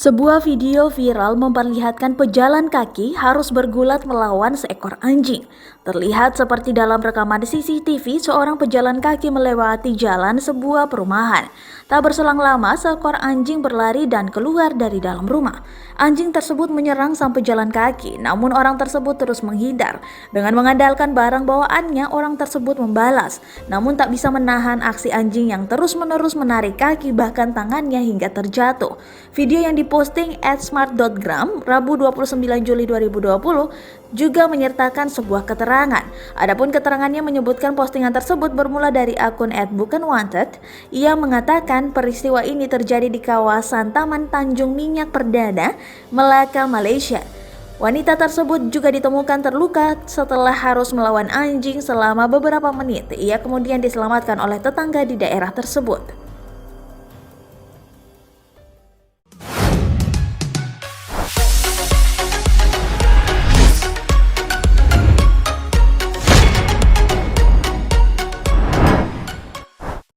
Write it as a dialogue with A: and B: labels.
A: Sebuah video viral memperlihatkan pejalan kaki harus bergulat melawan seekor anjing. Terlihat seperti dalam rekaman CCTV, seorang pejalan kaki melewati jalan sebuah perumahan. Tak berselang lama, seekor anjing berlari dan keluar dari dalam rumah. Anjing tersebut menyerang sang pejalan kaki, namun orang tersebut terus menghindar. Dengan mengandalkan barang bawaannya, orang tersebut membalas, namun tak bisa menahan aksi anjing yang terus-menerus menarik kaki bahkan tangannya hingga terjatuh. Video yang diposting @smart.gram Rabu 29 Juli 2020 juga menyertakan sebuah keterangan. Adapun keterangannya menyebutkan postingan tersebut bermula dari akun @bukanwanted. Ia mengatakan peristiwa ini terjadi di kawasan Taman Tanjung Minyak Perdana, Melaka, Malaysia. Wanita tersebut juga ditemukan terluka setelah harus melawan anjing selama beberapa menit. Ia kemudian diselamatkan oleh tetangga di daerah tersebut.